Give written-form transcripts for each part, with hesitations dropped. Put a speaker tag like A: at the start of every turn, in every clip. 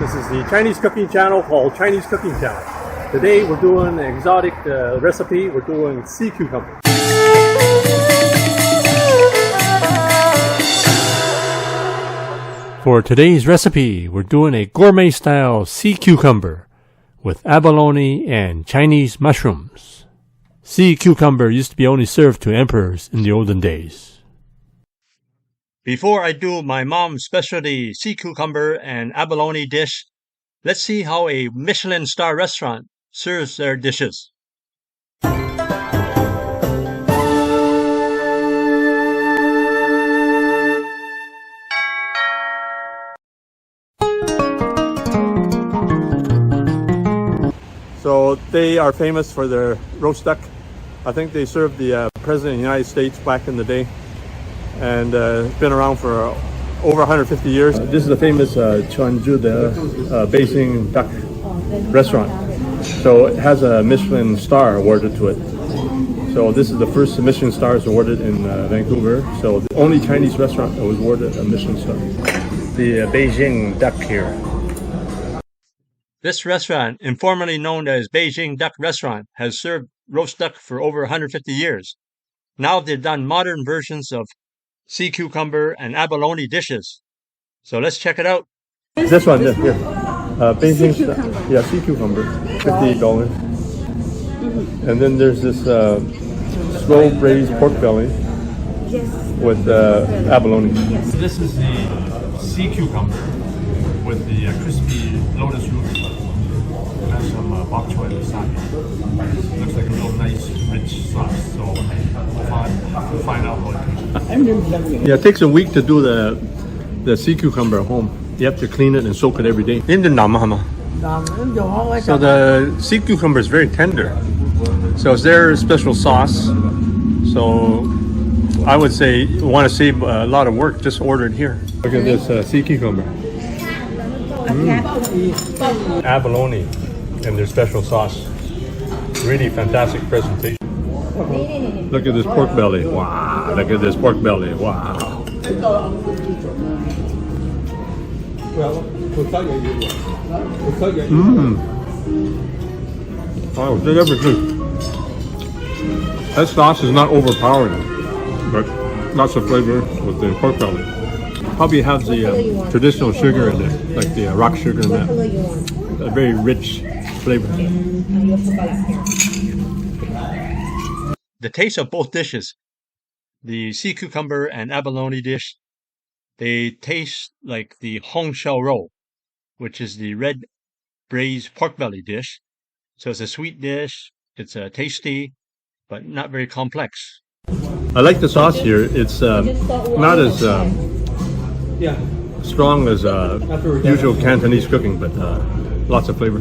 A: This is the Chinese cooking channel called Chinese Cooking Channel. Today we're doing an exotic recipe. We're doing sea cucumber.
B: For today's recipe, we're doing a gourmet style sea cucumber with abalone and Chinese mushrooms. Sea cucumber used to be only served to emperors in the olden days. Before I do my mom's specialty sea cucumber and abalone dish, let's see how a Michelin star restaurant serves their dishes.
A: So they are famous for their roast duck. I think they served the President of the United States back in the day. And it's been around for over 150 years. This is the famous Chuanzhu, the Beijing duck restaurant. So it has a Michelin star awarded to it. So this is the first Michelin stars awarded in Vancouver. So the only Chinese restaurant that was awarded a Michelin star. The Beijing duck here.
B: This restaurant, informally known as Beijing Duck Restaurant, has served roast duck for over 150 years. Now they've done modern versions of sea cucumber and abalone dishes. So let's check it out.
A: This one, here. Beijing sea cucumber, $58. And then there's this slow braised pork belly with abalone.
B: This is the sea cucumber with the crispy lotus root. It has some bok choy sesame. Looks like a real nice, rich sauce. So we'll find out what it is.
A: Yeah, it takes a week to do the sea cucumber at home. You have to clean it and soak it every day. So the sea cucumber is very tender. So it's their special sauce. So I would say, if you want to save a lot of work, just order it here. Look at this sea cucumber. Abalone and their special sauce. Really fantastic presentation. Look at this pork belly. Wow. Look at this pork belly. Wow. Oh, that's good. That sauce is not overpowering, but lots of flavor with the pork belly. Probably has the traditional sugar in it, like the rock sugar in that. A very rich flavor.
B: The taste of both dishes, the sea cucumber and abalone dish, they taste like the hong shao rou, which is the red braised pork belly dish. So it's a sweet dish, it's tasty, but not very complex.
A: I like the sauce here. It's not as strong as usual Cantonese cooking, but lots of flavor.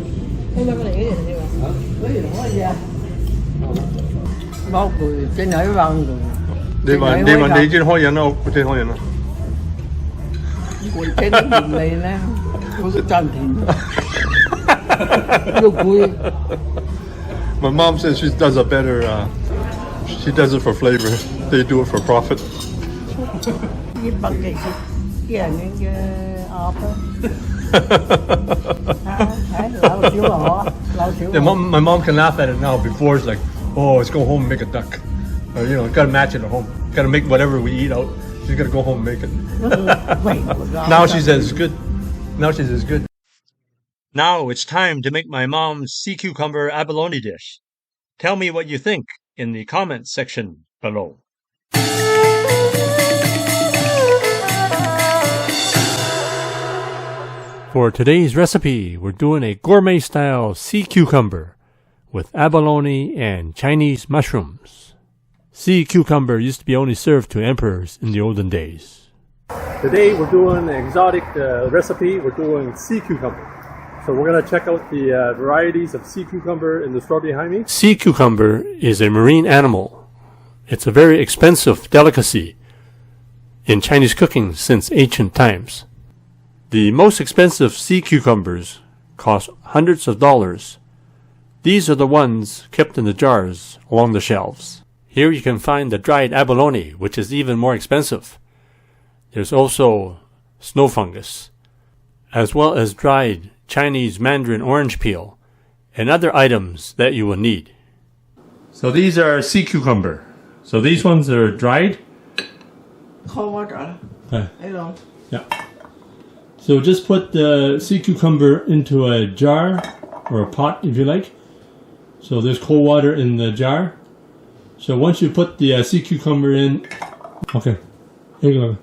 A: My mom says she does a better, she does it for flavor. They do it for profit. Yeah, my mom can laugh at it now. Before it's like, oh, let's go home and make a duck. Or, you know, gotta match it at home. Gotta make whatever we eat out. She's gotta go home and make it. Now she says it's good. Now she says it's good.
B: Now it's time to make my mom's sea cucumber abalone dish. Tell me what you think in the comments section below. For today's recipe, we're doing a gourmet style sea cucumber with abalone and Chinese mushrooms. Sea cucumber used to be only served to emperors in the olden days.
A: Today we're doing an exotic recipe. We're doing sea cucumber. So we're going to check out the varieties of sea cucumber in the store behind me.
B: Sea cucumber is a marine animal. It's a very expensive delicacy in Chinese cooking since ancient times. The most expensive sea cucumbers cost hundreds of dollars. These are the ones kept in the jars along the shelves. Here you can find the dried abalone, which is even more expensive. There's also snow fungus. as well as dried Chinese mandarin orange peel, and other items that you will need. So these are sea cucumber. So these ones are dried.
C: Cold water.
B: Okay.
C: I don't.
B: Yeah. So just put the sea cucumber into a jar or a pot if you like. So there's cold water in the jar. So once you put the sea cucumber in, okay, here you go.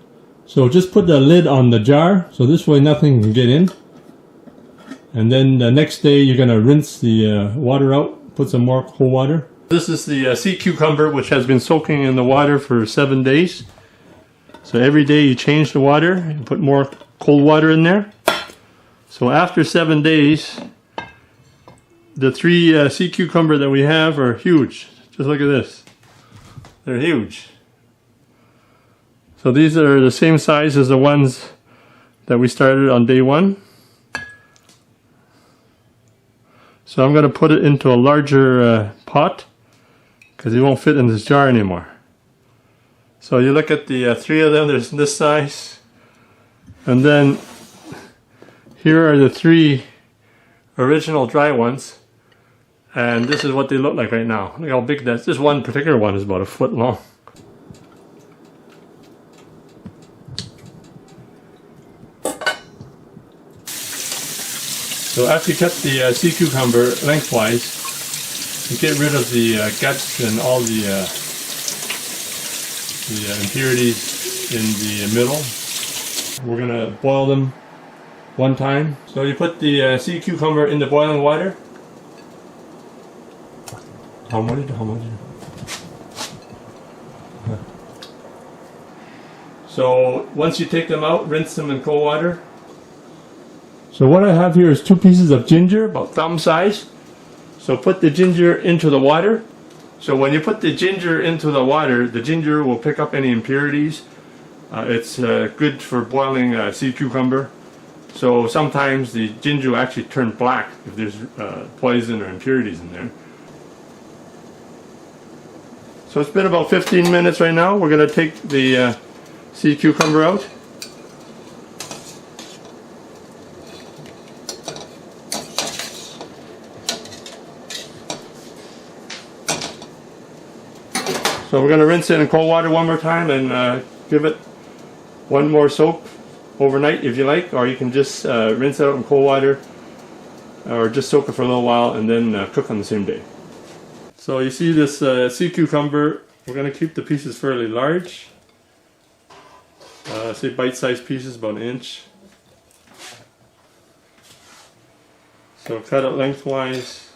B: So just put the lid on the jar, so this way nothing can get in. And then the next day you're going to rinse the water out, put some more cold water. This is the sea cucumber, which has been soaking in the water for 7 days. So every day you change the water and put more cold water in there. So after 7 days, the 3 sea cucumber that we have are huge. Just look at this. They're huge. So these are the same size as the ones that we started on day 1. So I'm going to put it into a larger pot because it won't fit in this jar anymore. So you look at the 3 of them, there's this size. And then here are the 3 original dry ones. And this is what they look like right now. Look how big that is. This one particular one is about 1 foot long. So after you cut the sea cucumber lengthwise, you get rid of the guts and all the impurities in the middle. We're going to boil them 1 time. So you put the sea cucumber in the boiling water. How much? So once you take them out, rinse them in cold water. So what I have here is 2 pieces of ginger, about thumb size. So put the ginger into the water. So when you put the ginger into the water, the ginger will pick up any impurities. It's good for boiling sea cucumber. So sometimes the ginger will actually turn black if there's poison or impurities in there. So it's been about 15 minutes right now. We're going to take the sea cucumber out. So we're going to rinse it in cold water 1 more time and give it 1 more soak overnight if you like, or you can just rinse it out in cold water or just soak it for a little while and then cook on the same day. So you see this sea cucumber, we're going to keep the pieces fairly large. Say bite-sized pieces, about 1 inch. So cut it lengthwise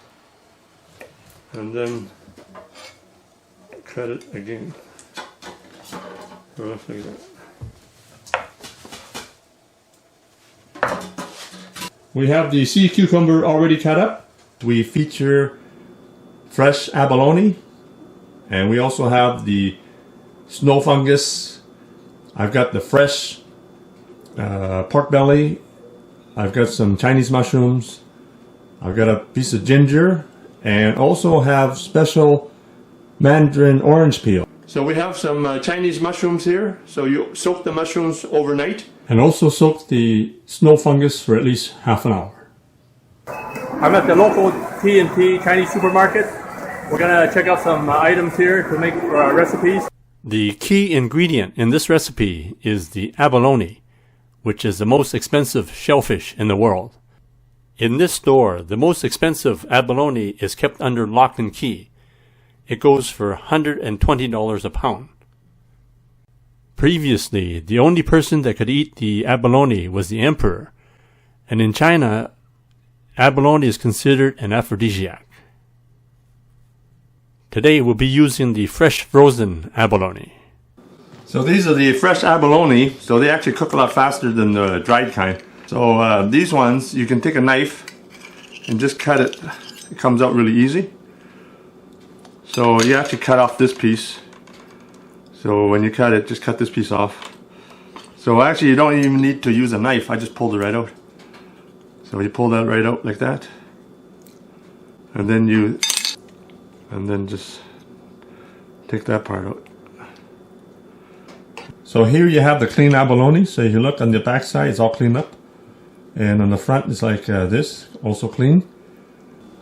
B: and then cut it again, roughly that. We have the sea cucumber already cut up. We feature fresh abalone, and we also have the snow fungus. I've got the fresh pork belly. I've got some Chinese mushrooms. I've got a piece of ginger, and also have special mandarin orange peel. So we have some Chinese mushrooms here. So you soak the mushrooms overnight. And also soak the snow fungus for at least half an hour. I'm at the local T&T Chinese supermarket. We're going to check out some items here to make for our recipes. The key ingredient in this recipe is the abalone, which is the most expensive shellfish in the world. In this store, the most expensive abalone is kept under lock and key. It goes for $120 a pound. Previously, the only person that could eat the abalone was the emperor, and in China, abalone is considered an aphrodisiac. Today we'll be using the fresh frozen abalone. So these are the fresh abalone, so they actually cook a lot faster than the dried kind. So these ones, you can take a knife and just cut it. It comes out really easy. So you actually cut off this piece. So when you cut it, just cut this piece off. So actually you don't even need to use a knife. I just pulled it right out. So you pull that right out like that. And then just take that part out. So here you have the clean abalone. So if you look on the back side, it's all cleaned up.
A: And on the front is like this, also clean.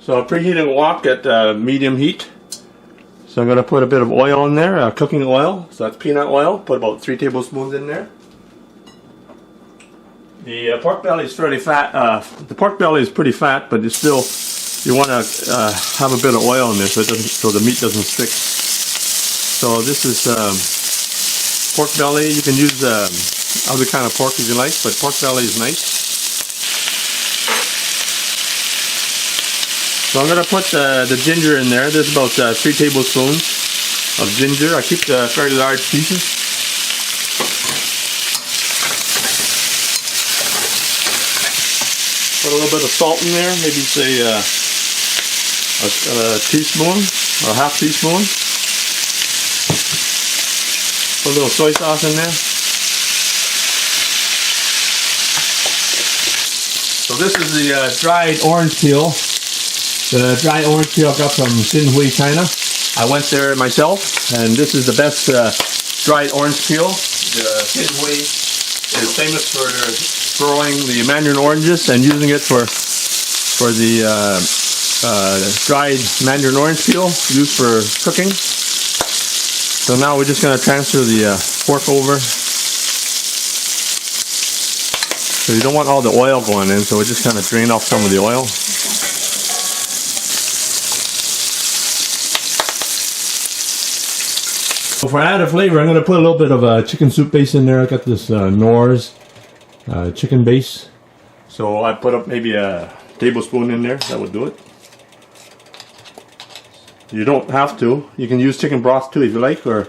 A: So I'm preheating a wok at medium heat. So I'm going to put a bit of oil in there, cooking oil. So that's peanut oil. Put about 3 tablespoons in there. The pork belly is fairly fat. The pork belly is pretty fat, but it's still, you want to have a bit of oil in there so the meat doesn't stick. So this is pork belly. You can use other kind of pork if you like, but pork belly is nice. So I'm going to put the ginger in there. There's about 3 tablespoons of ginger. I keep the fairly large pieces. Put a little bit of salt in there, maybe say a teaspoon or a half teaspoon. Put a little soy sauce in there. So this is the dried orange peel. The dried orange peel I got from Xinhui, China. I went there myself, and this is the best dried orange peel. The Xinhui is famous for growing the mandarin oranges and using it for the dried mandarin orange peel used for cooking. So now we're just going to transfer the pork over. So you don't want all the oil going in, so we're just kind of drain off some of the oil. So for added flavor, I'm going to put a little bit of chicken soup base in there. I got this Knorr's chicken base. So I put up maybe a tablespoon in there. That would do it. You don't have to. You can use chicken broth too if you like, or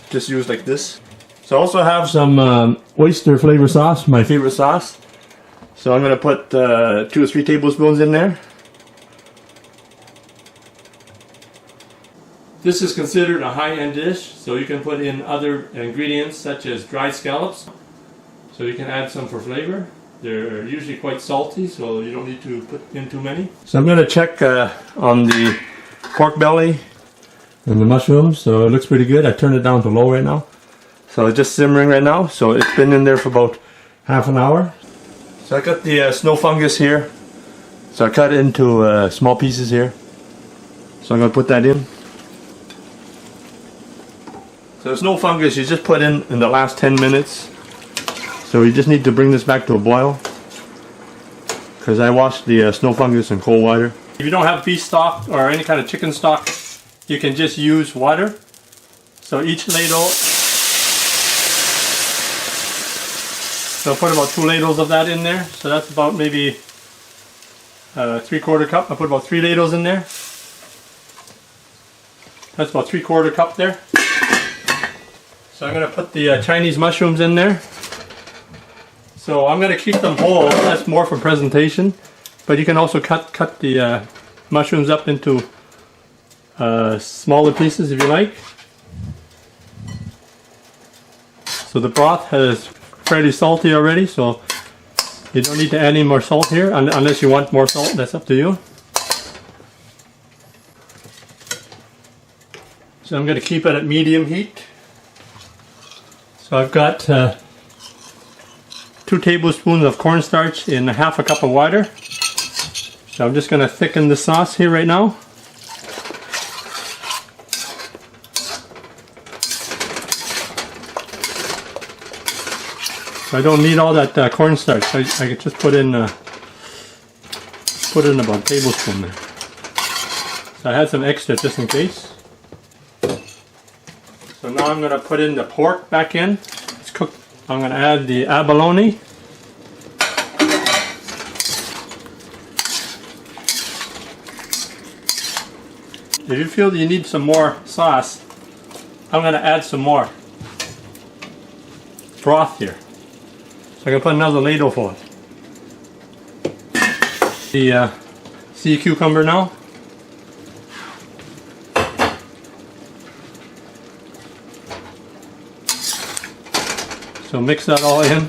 A: just use like this. So I also have some oyster flavor sauce, my favorite sauce. So I'm going to put 2 or 3 tablespoons in there. This is considered a high-end dish, so you can put in other ingredients such as dried scallops. So you can add some for flavor. They're usually quite salty, so you don't need to put in too many. So I'm going to check on the pork belly and the mushrooms. So it looks pretty good. I turned it down to low right now. So it's just simmering right now. So it's been in there for about half an hour. So I got the snow fungus here. So I cut it into small pieces here. So I'm going to put that in. So snow fungus you just put in the last 10 minutes. So you just need to bring this back to a boil. Because I washed the snow fungus in cold water. If you don't have beef stock or any kind of chicken stock, you can just use water. So each ladle, so put about 2 ladles of that in there. So that's about maybe 3/4 cup. I put about 3 ladles in there. That's about 3/4 cup there. So I'm going to put the Chinese mushrooms in there. So I'm going to keep them whole. That's more for presentation. But you can also cut the mushrooms up into smaller pieces if you like. So the broth is fairly salty already, so you don't need to add any more salt here unless you want more salt. That's up to you. So I'm going to keep it at medium heat. So I've got 2 tablespoons of cornstarch in half a cup of water. So I'm just going to thicken the sauce here right now. So I don't need all that cornstarch. I could just put in about a tablespoon there. So I had some extra just in case. So now I'm going to put in the pork back in. It's cooked. I'm going to add the abalone. If you feel that you need some more sauce, I'm going to add some more broth here. So I'm going to put another ladle full. The sea cucumber now. So mix that all in.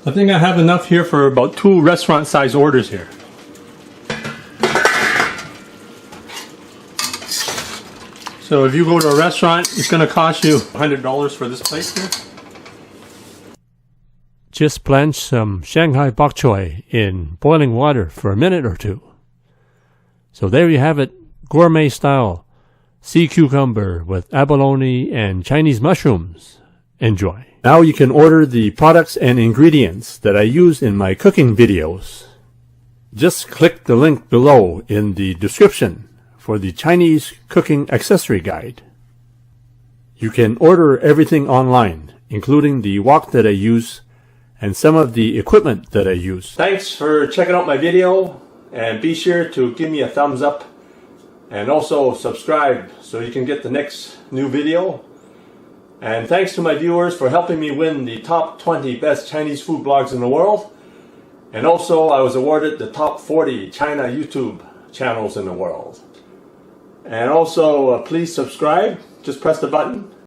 A: I think I have enough here for about 2 restaurant size orders here.
B: So if you go to a restaurant, it's going to cost you $100 for this plate here. Just blanch some Shanghai Bok Coy in boiling water for a minute or two. So there you have it, gourmet style sea cucumber with abalone and Chinese mushrooms. Enjoy. Now you can order the products and ingredients that I use in my cooking videos. Just click the link below in the description for the Chinese cooking accessory guide. You can order everything online, including the wok that I use and some of the equipment that I use. Thanks for checking out my video, and be sure to give me a thumbs up and also subscribe so you can get the next new video. And thanks to my viewers for helping me win the top 20 best Chinese food blogs in the world. And also I was awarded the top 40 China YouTube channels in the world. And also please subscribe, just press the button.